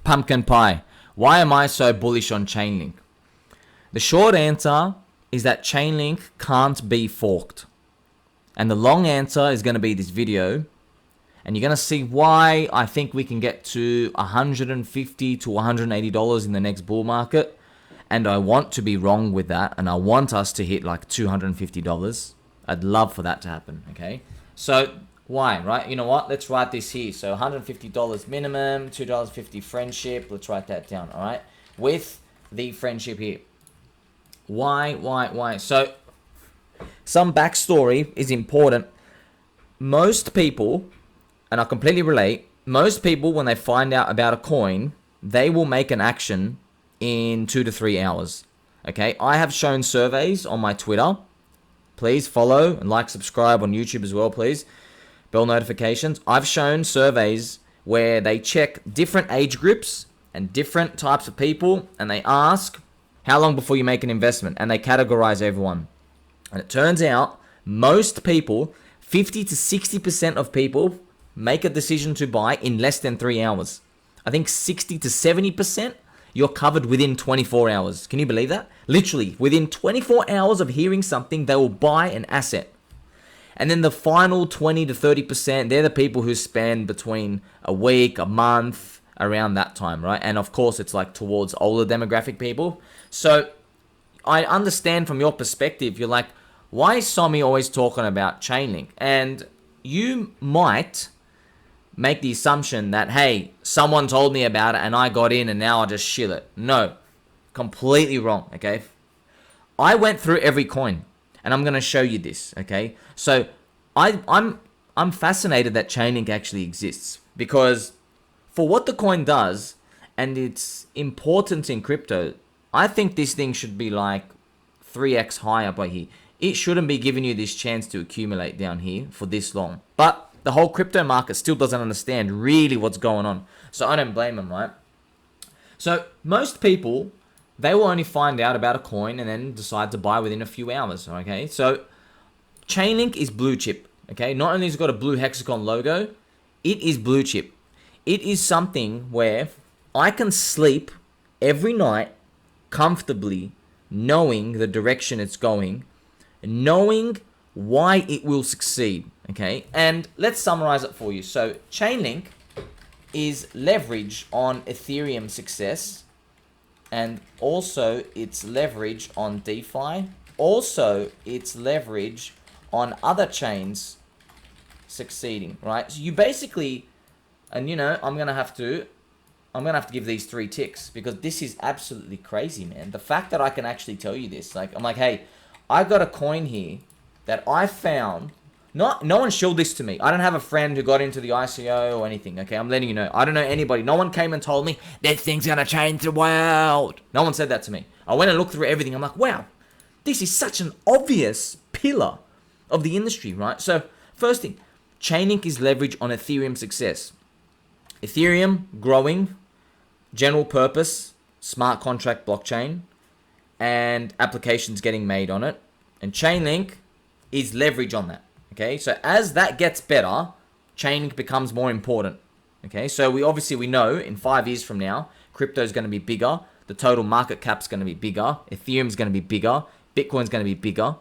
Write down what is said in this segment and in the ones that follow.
Pumpkin pie. Why am I so bullish on ChainLink? The short answer is that ChainLink can't be forked. And the long answer is going to be this video. And you're going to see why I think we can get to $150 to $180 in the next bull market. And I want to be wrong with that. And I want us to hit like $250. I'd love for that to happen, okay? So why, right? You know what? Let's write this here. So $150 minimum, $2.50 friendship. Let's write that down, all right? With the friendship here. Why? So some backstory is important. Most people, and I completely relate, most people when they find out about a coin, they will make an action in 2 to 3 hours. Okay, I have shown surveys on my Twitter. Please follow and like, subscribe on YouTube as well, please. Bell notifications. I've shown surveys where they check different age groups and different types of people, and they ask how long before you make an investment, and they categorize everyone. And it turns out most people, 50 to 60% of people, make a decision to buy in less than 3 hours. I think 60 to 70%, you're covered within 24 hours. Can you believe that? Literally, within 24 hours of hearing something, they will buy an asset. And then the final 20 to 30%, they're the people who spend between a week, a month, around that time, right? And of course, it's like towards older demographic people. So I understand from your perspective, you're like, why is Somi always talking about ChainLink? And you might make the assumption that, hey, someone told me about it and I got in and now I just shill it. No, completely wrong, okay? I went through every coin and I'm going to show you this, okay? So I'm fascinated that ChainLink actually exists, because for what the coin does and its importance in crypto, I think this thing should be like 3x higher by here. It shouldn't be giving you this chance to accumulate down here for this long. But the whole crypto market still doesn't understand really what's going on. So I don't blame them, right? So most people, they will only find out about a coin and then decide to buy within a few hours, okay? So ChainLink is blue chip, okay? Not only has it got a blue hexagon logo, it is blue chip. It is something where I can sleep every night comfortably, knowing the direction it's going, knowing why it will succeed, okay? And let's summarize it for you. So ChainLink is leverage on Ethereum success, and also it's leverage on DeFi. Also, it's leverage on other chains succeeding, right? So you basically, and you know, I'm gonna have to give these 3 ticks, because this is absolutely crazy, man. The fact that I can actually tell you this, like, I'm like, hey, I got a coin here that I found. No one shilled this to me. I don't have a friend who got into the ICO or anything, okay? I'm letting you know. I don't know anybody. No one came and told me, this thing's gonna change the world. No one said that to me. I went and looked through everything. I'm like, wow, this is such an obvious pillar of the industry, right? So, first thing, ChainLink is leverage on Ethereum success. Ethereum growing, general purpose, smart contract blockchain, and applications getting made on it. And ChainLink is leverage on that. Okay, so as that gets better, ChainLink becomes more important. Okay, so we know in 5 years from now, crypto is going to be bigger, the total market cap is going to be bigger, Ethereum is going to be bigger, Bitcoin's going to be bigger.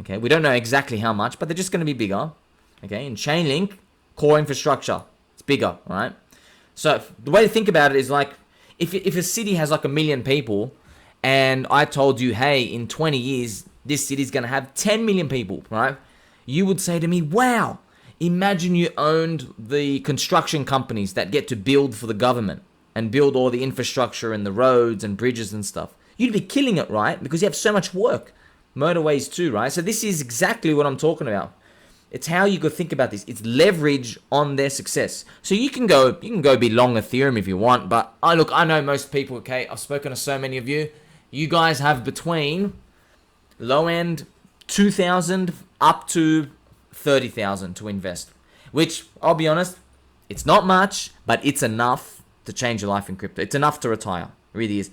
Okay, we don't know exactly how much, but they're just going to be bigger. Okay, and ChainLink, core infrastructure, it's bigger, all right? So the way to think about it is like, if a city has like 1 million people, and I told you, hey, in 20 years, this city's going to have 10 million people, right? You would say to me, wow, imagine you owned the construction companies that get to build for the government and build all the infrastructure and the roads and bridges and stuff. You'd be killing it, right? Because you have so much work. Motorways too, right? So this is exactly what I'm talking about. It's how you could think about this. It's leverage on their success. So you can go be long Ethereum if you want, but I know most people, okay? I've spoken to so many of you. You guys have between low end 2,000 up to 30,000 to invest, which I'll be honest, it's not much, but it's enough to change your life in crypto. It's enough to retire. It really is.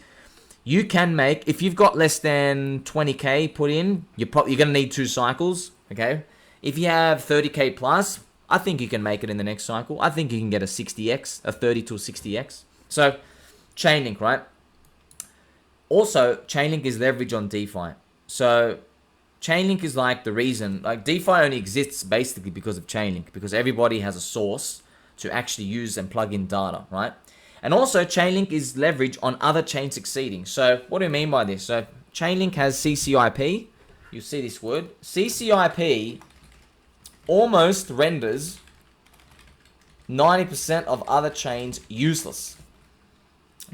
You can make, if you've got less than 20K put in, you're going to need 2 cycles, okay? If you have 30K plus, I think you can make it in the next cycle. I think you can get a 60x, a 30 to 60x. So ChainLink, right? Also, ChainLink is leverage on DeFi. So ChainLink is like the reason, like DeFi only exists basically because of ChainLink, because everybody has a source to actually use and plug in data, right? And also ChainLink is leverage on other chains succeeding. So what do I mean by this? So ChainLink has CCIP. You see this word. CCIP almost renders 90% of other chains useless.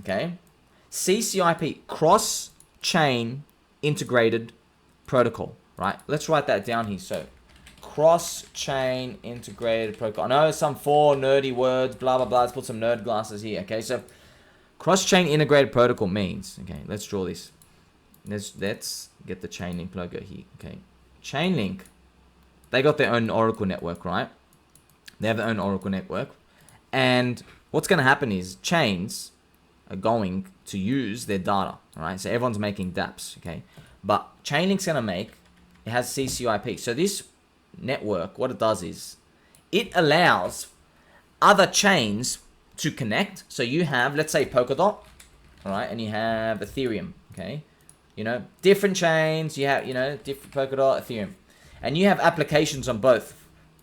Okay? CCIP, cross-chain integrated protocol, right? Let's write that down here. So cross-chain integrated protocol. I know some 4 nerdy words, blah, blah, blah. Let's put some nerd glasses here, okay? So cross-chain integrated protocol means, okay, let's draw this. Let's get the ChainLink logo here, okay? ChainLink, they got their own Oracle network, right? They have their own Oracle network. And what's going to happen is chains are going to use their data, right? So everyone's making dApps, okay? But ChainLink's going to make, it has CCIP. So this network, what it does is it allows other chains to connect. So you have, let's say, Polkadot, all right, and you have Ethereum, okay? You know, different chains, you have, you know, different Polkadot, Ethereum, and you have applications on both.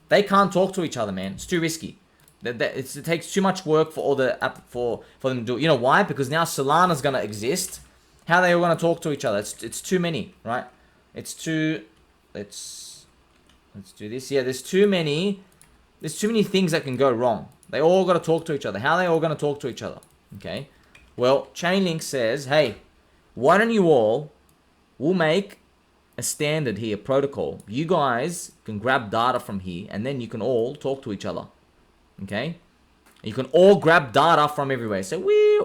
They can't talk to each other, man. It's too risky. It takes too much work for all the for them to do it. You know why? Because now Solana's gonna exist. How are they all gonna talk to each other? It's too many, right? It's too. Let's do this. Yeah, there's too many things that can go wrong. They all got to talk to each other. How are they all going to talk to each other? Okay. Well, ChainLink says, hey, why don't you all, we'll make a standard here, protocol. You guys can grab data from here, and then you can all talk to each other. Okay. You can all grab data from everywhere. So,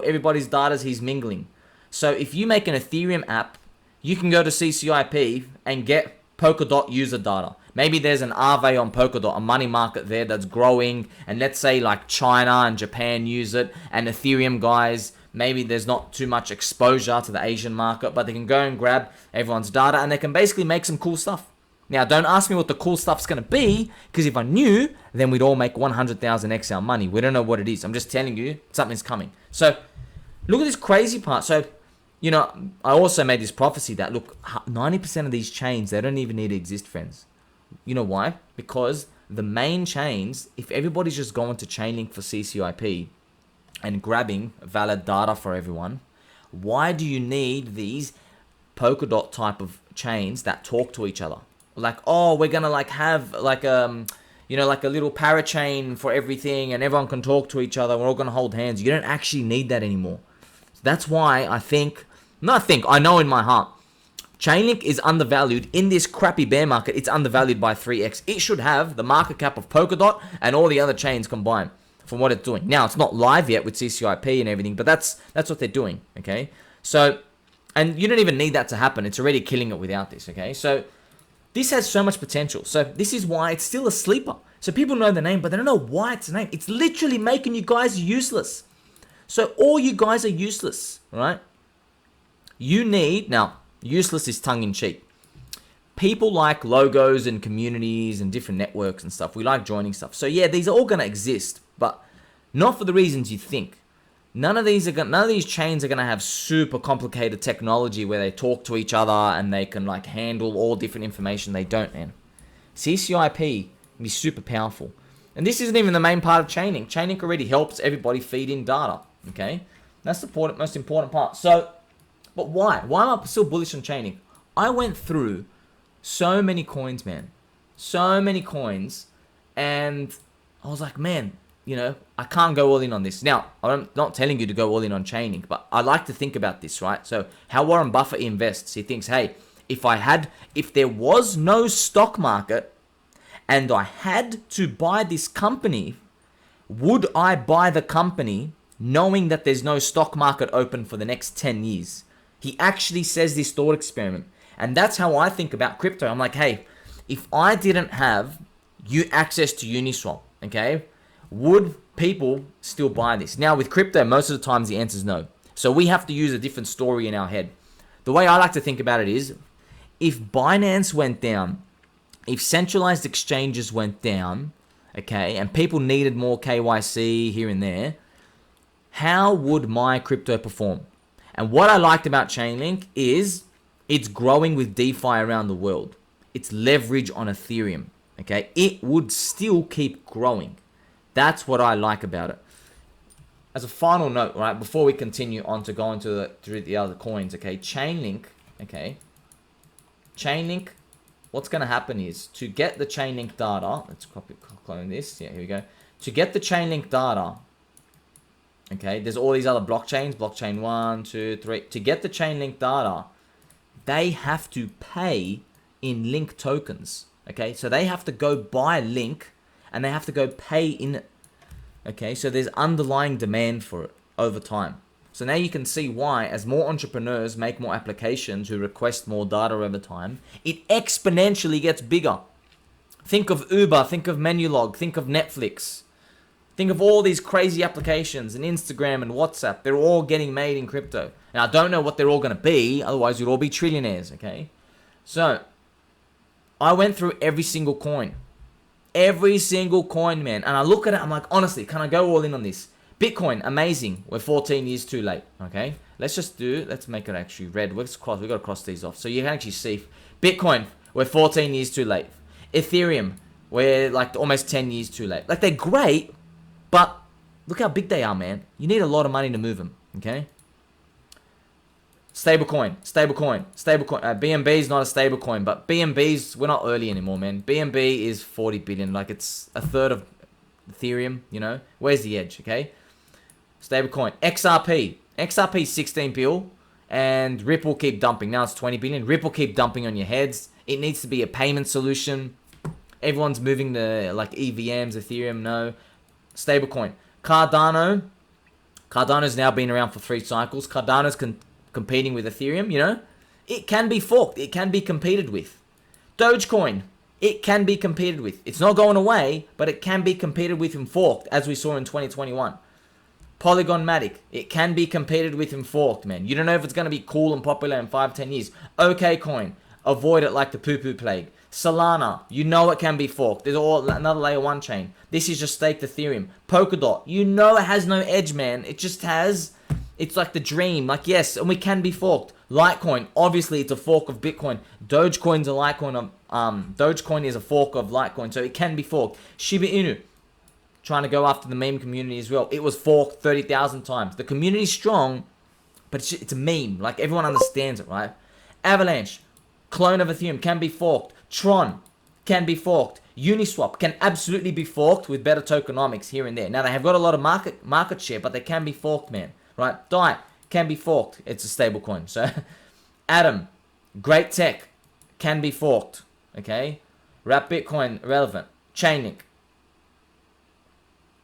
everybody's data he's mingling. So, if you make an Ethereum app, you can go to CCIP and get Polkadot user data. Maybe there's an Aave on Polkadot, a money market there that's growing, and let's say like China and Japan use it, and Ethereum guys, maybe there's not too much exposure to the Asian market, but they can go and grab everyone's data, and they can basically make some cool stuff. Now, don't ask me what the cool stuff's going to be, because if I knew, then we'd all make 100,000 XL money. We don't know what it is. I'm just telling you, something's coming. So, look at this crazy part. So, you know, I also made this prophecy that, look, 90% of these chains, they don't even need to exist, friends. You know why? Because the main chains, if everybody's just going to ChainLink for CCIP and grabbing valid data for everyone, why do you need these Polkadot type of chains that talk to each other? Like, oh, we're gonna like have like you know, like a little parachain for everything, and everyone can talk to each other. We're all gonna hold hands. You don't actually need that anymore. So that's why I know in my heart, ChainLink is undervalued in this crappy bear market. It's undervalued by 3x. It should have the market cap of Polkadot and all the other chains combined from what it's doing. Now, it's not live yet with CCIP and everything, but that's what they're doing, okay? So, and you don't even need that to happen. It's already killing it without this, okay? So, this has so much potential. So, this is why it's still a sleeper. So, people know the name, but they don't know why it's a name. It's literally making you guys useless. So, all you guys are useless, right? You need, now, useless is tongue-in-cheek. People like logos and communities and different networks and stuff. We like joining stuff. So yeah, these are all going to exist, but not for the reasons you think. None of these chains are going to have super complicated technology where they talk to each other and they can like handle all different information. They don't, man. CCIP can be super powerful. And this isn't even the main part of ChainLink. ChainLink already helps everybody feed in data, okay? That's the most important part. So, but why? Why am I still bullish on ChainLink? I went through so many coins, man. So many coins. And I was like, man, you know, I can't go all in on this. Now, I'm not telling you to go all in on ChainLink, but I like to think about this, right? So how Warren Buffett invests, he thinks, hey, if there was no stock market and I had to buy this company, would I buy the company knowing that there's no stock market open for the next 10 years? He actually says this thought experiment. And that's how I think about crypto. I'm like, hey, if I didn't have access to Uniswap, okay, would people still buy this? Now, with crypto, most of the times the answer is no. So we have to use a different story in our head. The way I like to think about it is, if Binance went down, if centralized exchanges went down, okay, and people needed more KYC here and there, how would my crypto perform? And what I liked about ChainLink is it's growing with DeFi around the world. It's leverage on Ethereum. Okay, it would still keep growing. That's what I like about it. As a final note, right, before we continue on to go into through the other coins, okay, ChainLink, what's going to happen is to get the ChainLink data, let's clone this, yeah, here we go. To get the ChainLink data, okay, there's all these other blockchains, blockchain 1, 2, 3. To get the ChainLink data, they have to pay in Link tokens, okay? So they have to go buy Link and they have to go pay in it. Okay, so there's underlying demand for it over time. So now you can see why, as more entrepreneurs make more applications who request more data over time, it exponentially gets bigger. Think of Uber, think of Menulog, think of Netflix. Think of all these crazy applications and Instagram and WhatsApp. They're all getting made in crypto. Now, I don't know what they're all going to be. Otherwise, you'd all be trillionaires, okay? So, I went through every single coin. Every single coin, man. And I look at it, I'm like, honestly, can I go all in on this? Bitcoin, amazing. We're 14 years too late, okay? Let's make it actually red. We've got to cross these off. So you can actually see, Bitcoin, we're 14 years too late. Ethereum, we're like almost 10 years too late. Like, they're great, but look how big they are, man. You need a lot of money to move them, okay? Stablecoin. BNB is not a stablecoin, but BNB's, we're not early anymore, man. BNB is 40 billion. Like, it's a third of Ethereum, you know? Where's the edge, okay? Stablecoin. XRP 16 bill, and Ripple keep dumping. Now it's 20 billion. Ripple keep dumping on your heads. It needs to be a payment solution. Everyone's moving to, like, EVMs, Ethereum, no. Stablecoin. Cardano's now been around for 3 cycles. Cardano's competing with Ethereum, you know? It can be forked. It can be competed with. Dogecoin. It can be competed with. It's not going away, but it can be competed with and forked, as we saw in 2021. Polygon Matic. It can be competed with and forked, man. You don't know if it's going to be cool and popular in 5-10 years. OKCoin. Avoid it like the poo-poo plague. Solana. You know it can be forked. There's all another layer 1 chain. This is just staked Ethereum. Polkadot. You know it has no edge, man. It just has... It's like the dream. Like, yes, and we can be forked. Litecoin, obviously, it's a fork of Bitcoin. Dogecoin's a Litecoin. Dogecoin is a fork of Litecoin, so it can be forked. Shiba Inu, trying to go after the meme community as well. It was forked 30,000 times. The community's strong, but it's a meme. Like, everyone understands it, right? Avalanche, clone of Ethereum, can be forked. Tron can be forked. Uniswap can absolutely be forked with better tokenomics here and there. Now, they have got a lot of market share, but they can be forked, man. Right? DAI can be forked. It's a stable coin. So, Atom, great tech, can be forked. Okay? Wrap Bitcoin, relevant. ChainLink.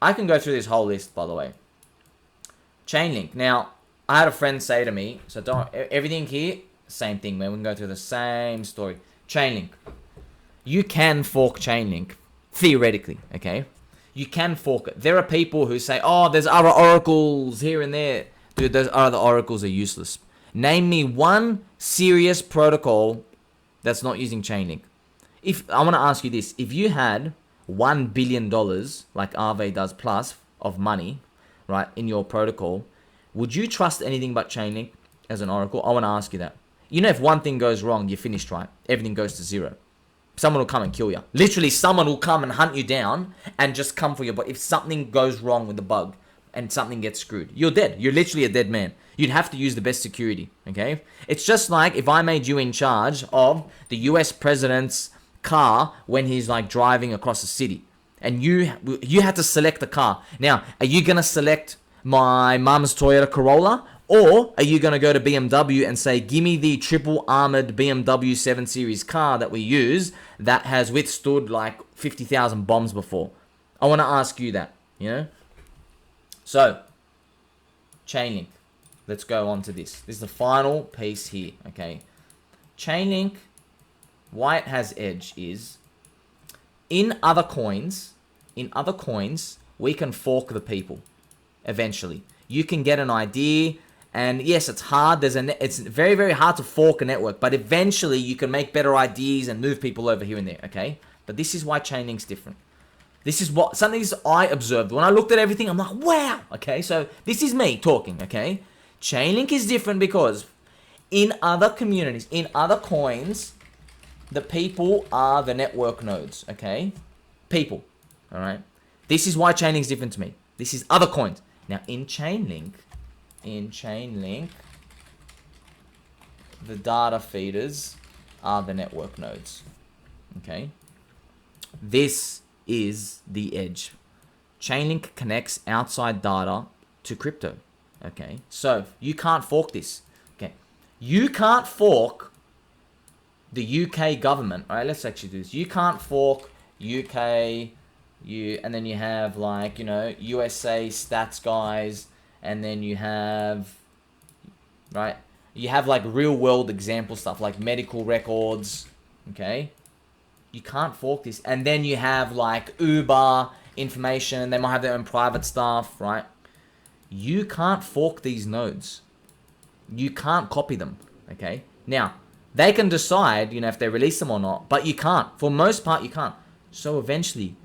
I can go through this whole list, by the way. ChainLink. Now, I had a friend say to me, so everything here, same thing, man. We can go through the same story. ChainLink. You can fork ChainLink, theoretically, okay? You can fork it. There are people who say, oh, there's other oracles here and there. Dude, those other oracles are useless. Name me one serious protocol that's not using ChainLink. I want to ask you this. If you had $1 billion, like Aave does plus, of money, right, in your protocol, would you trust anything but ChainLink as an oracle? I want to ask you that. You know, if one thing goes wrong, you're finished, right? Everything goes to zero. Someone will come and kill you. Literally, someone will come and hunt you down and just come for you. But if something goes wrong with the bug and something gets screwed, you're dead. You're literally a dead man. You'd have to use the best security, okay? It's just like if I made you in charge of the US president's car when he's like driving across the city. And you had to select the car. Now, are you going to select my mum's Toyota Corolla? Or are you going to go to BMW and say, give me the triple armored BMW 7 Series car that we use that has withstood like 50,000 bombs before? I want to ask you that, you know? So, ChainLink. Let's go on to this. This is the final piece here, okay? ChainLink, why it has edge is, in other coins, we can fork the people eventually. You can get an idea. And yes, it's hard. It's very, very hard to fork a network, but eventually you can make better ideas and move people over here and there, okay? But this is why ChainLink's different. This is what something I observed when I looked at everything. I'm like, wow. Okay, so this is me talking. Okay, ChainLink is different because in other communities, in other coins, the people are the network nodes. Okay, people. All right. This is why ChainLink is different to me. This is other coins. Now in ChainLink, the data feeders are the network nodes. Okay. This is the edge. ChainLink connects outside data to crypto. Okay. So you can't fork this. Okay. You can't fork the UK government. All right. Let's actually do this. You can't fork UK. And then you have like, you know, USA stats guys, and then you have, right? You have like real world example stuff like medical records, okay? You can't fork this. And then you have like Uber information, they might have their own private stuff, right? You can't fork these nodes. You can't copy them, okay? Now, they can decide, you know, if they release them or not, but you can't. For most part, you can't. So eventually,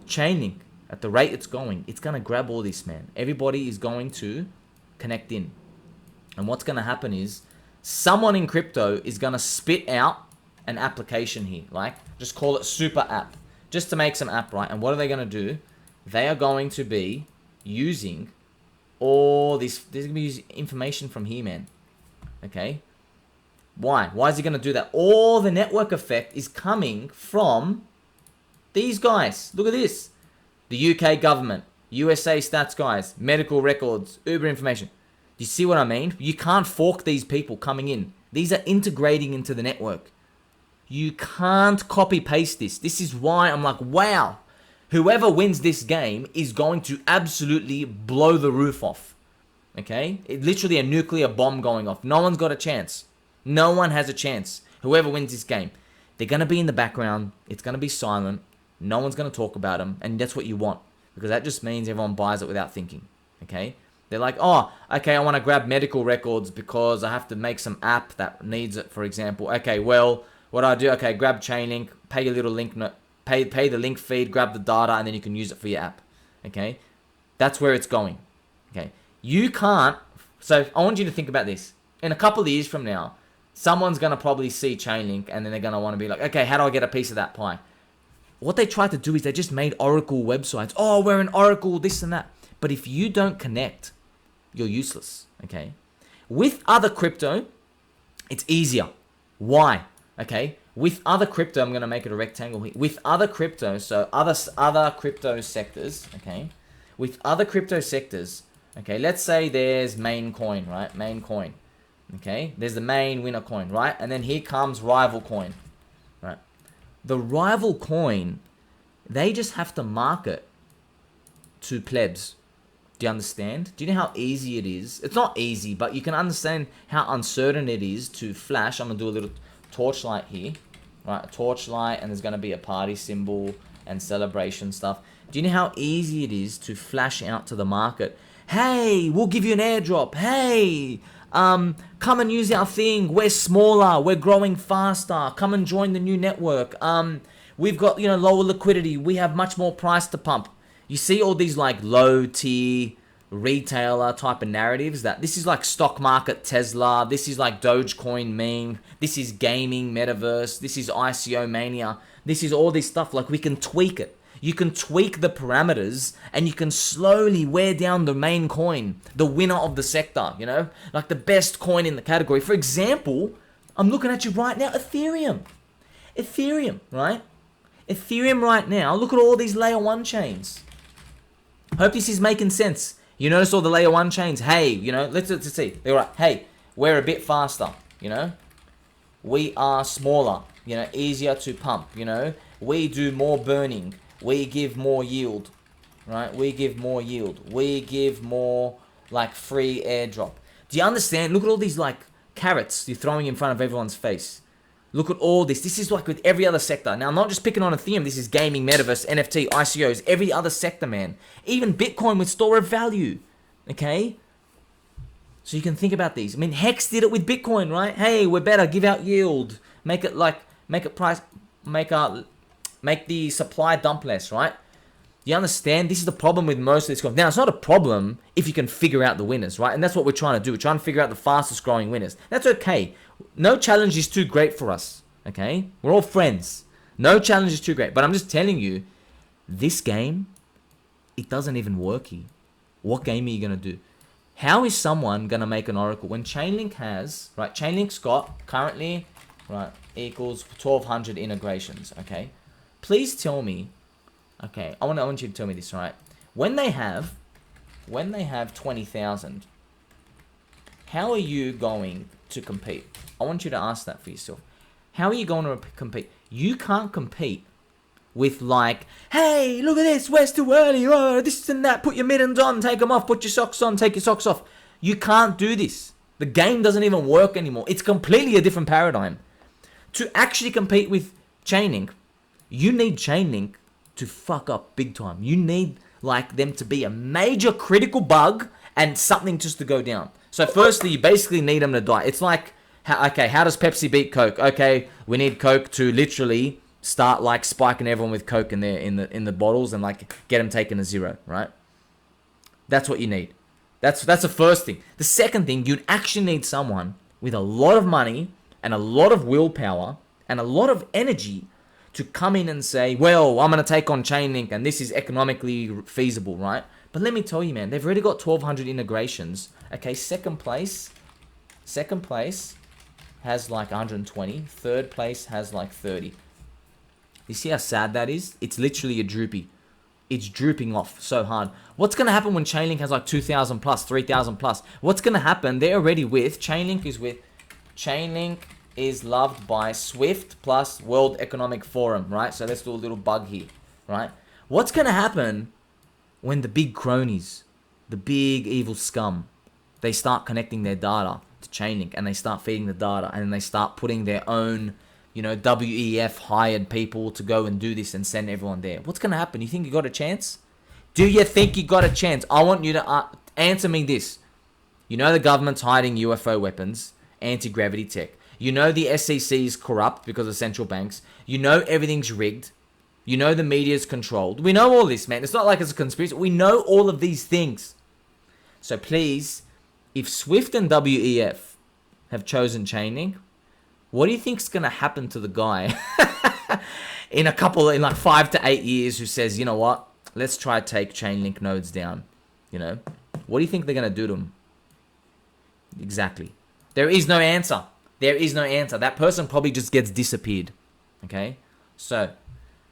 ChainLink, at the rate it's going to grab all this, man. Everybody is going to connect in. And what's going to happen is someone in crypto is going to spit out an application here. Like, just call it super app. Just to make some app, right? And what are they going to do? They are going to be using all this. There's going to be using information from here, man. Okay? Why? Why is he going to do that? All the network effect is coming from these guys. Look at this. The UK government, USA stats guys, medical records, Uber information. Do you see what I mean? You can't fork these people coming in. These are integrating into the network. You can't copy paste this. This is why I'm like, wow. Whoever wins this game is going to absolutely blow the roof off. Okay? It's literally a nuclear bomb going off. No one's got a chance. No one has a chance. Whoever wins this game. They're going to be in the background. It's going to be silent. No one's going to talk about them, and that's what you want, because that just means everyone buys it without thinking, okay? They're like, oh, okay, I want to grab medical records because I have to make some app that needs it, for example. Okay, well, what do I do? Okay, grab ChainLink, pay your little link, pay the link feed, grab the data, and then you can use it for your app, okay? That's where it's going, okay? You can't, so I want you to think about this. In a couple of years from now, someone's going to probably see ChainLink, and then they're going to want to be like, okay, how do I get a piece of that pie? What they tried to do is they just made Oracle websites. Oh, we're an Oracle, this and that. But if you don't connect, you're useless, okay? With other crypto, it's easier. Why? Okay? With other crypto, I'm going to make it a rectangle here. With other crypto, so other crypto sectors, okay? With other crypto sectors, okay, let's say there's main coin, right? Main coin, okay? There's the main winner coin, right? And then here comes rival coin, right? The rival coin, they just have to market to plebs. Do you understand? Do you know how easy it is? It's not easy, but you can understand how uncertain it is to flash. I'm going to do a little torchlight here. Right, a torchlight, and there's going to be a party symbol and celebration stuff. Do you know how easy it is to flash out to the market? Hey, we'll give you an airdrop. Hey, come and use our thing. We're smaller. We're growing faster. Come and join the new network. We've got, you know, lower liquidity. We have much more price to pump. You see all these like low tier retailer type of narratives that this is like stock market Tesla. This is like Dogecoin meme. This is gaming metaverse. This is ICO mania. This is all this stuff. Like we can tweak it. You can tweak the parameters and you can slowly wear down the main coin, the winner of the sector, you know, like the best coin in the category. For example, I'm looking at you right now, Ethereum, right? Ethereum right now, look at all these layer 1 chains. Hope this is making sense. You notice all the layer 1 chains. Hey, you know, let's see. They're right. Hey, we're a bit faster, you know. We are smaller, you know, easier to pump, you know. We do more burning. We give more yield, right? We give more yield. We give more, like, free airdrop. Do you understand? Look at all these, like, carrots you're throwing in front of everyone's face. Look at all this. This is like with every other sector. Now, I'm not just picking on Ethereum. This is gaming, metaverse, NFT, ICOs, every other sector, man. Even Bitcoin with store of value, okay? So you can think about these. I mean, Hex did it with Bitcoin, right? Hey, we're better. Give out yield. Make the supply dump less, right? You understand? This is the problem with most of these coins. Now, it's not a problem if you can figure out the winners, right? And that's what we're trying to do. We're trying to figure out the fastest growing winners. That's okay. No challenge is too great for us, okay? We're all friends. No challenge is too great. But I'm just telling you, this game, it doesn't even work here. What game are you going to do? How is someone going to make an oracle when ChainLink has, right? ChainLink's got currently, right, equals 1,200 integrations, okay? Please tell me, okay, I want you to tell me this, right? When they have 20,000, how are you going to compete? I want you to ask that for yourself. How are you going to compete? You can't compete with like, hey, look at this, where's too early, oh, this and that, put your mittens on, take them off, put your socks on, take your socks off. You can't do this. The game doesn't even work anymore. It's completely a different paradigm. To actually compete with ChainLink, you need ChainLink to fuck up big time. You need like them to be a major critical bug and something just to go down. So firstly, you basically need them to die. It's like, okay, how does Pepsi beat Coke? Okay, we need Coke to literally start like spiking everyone with Coke in the bottles and like get them taken to zero, right? That's what you need. That's the first thing. The second thing, you'd actually need someone with a lot of money and a lot of willpower and a lot of energy to come in and say, well, I'm going to take on ChainLink and this is economically feasible, right? But let me tell you, man, they've already got 1,200 integrations. Okay, second place has like 120. Third place has like 30. You see how sad that is? It's literally a droopy. It's drooping off so hard. What's going to happen when ChainLink has like 2,000 plus, 3,000 plus? What's going to happen? They're already with, ChainLink is loved by Swift plus World Economic Forum, right? So let's do a little bug here, right? What's going to happen when the big cronies, the big evil scum, they start connecting their data to ChainLink and they start feeding the data and then they start putting their own, you know, WEF hired people to go and do this and send everyone there? What's going to happen? You think you got a chance? Do you think you got a chance? I want you to answer me this. You know the government's hiding UFO weapons, anti-gravity tech. You know the SEC is corrupt because of central banks. You know everything's rigged. You know the media's controlled. We know all this, man. It's not like it's a conspiracy. We know all of these things. So please, if Swift and WEF have chosen ChainLink, what do you think's going to happen to the guy in like 5 to 8 years who says, you know what, let's try to take ChainLink nodes down? You know, what do you think they're going to do to him? Exactly. There is no answer. There is no answer. That person probably just gets disappeared. Okay? So,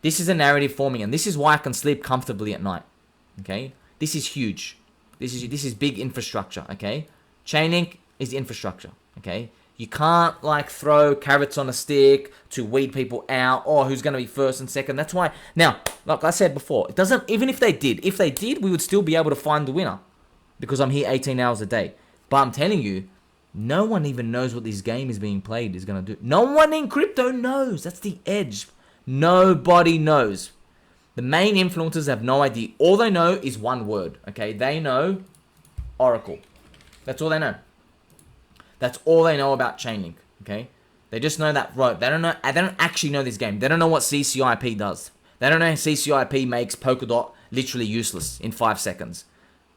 this is a narrative forming, and this is why I can sleep comfortably at night. Okay? This is huge. This is big infrastructure. Okay? ChainLink is infrastructure. Okay? You can't like throw carrots on a stick to weed people out. Oh, who's going to be first and second? That's why. Now, like I said before, it doesn't, even if they did, we would still be able to find the winner because I'm here 18 hours a day. But I'm telling you, no one even knows what this game is being played is going to do. No one in crypto knows. That's the edge. Nobody knows. The main influencers have no idea. All they know is one word. Okay, they know Oracle. That's all they know. That's all they know about ChainLink. Okay, they just know that road. They don't know. They don't actually know this game. They don't know what CCIP does. They don't know CCIP makes Polkadot literally useless in 5 seconds.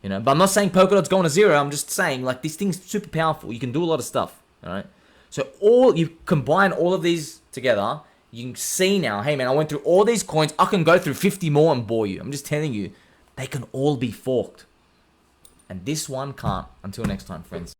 You know, but I'm not saying Polkadot's going to zero. I'm just saying like this thing's super powerful. You can do a lot of stuff. All right. So you combine all of these together, you can see now. Hey man, I went through all these coins. I can go through 50 more and bore you. I'm just telling you, they can all be forked, and this one can't. Until next time, friends.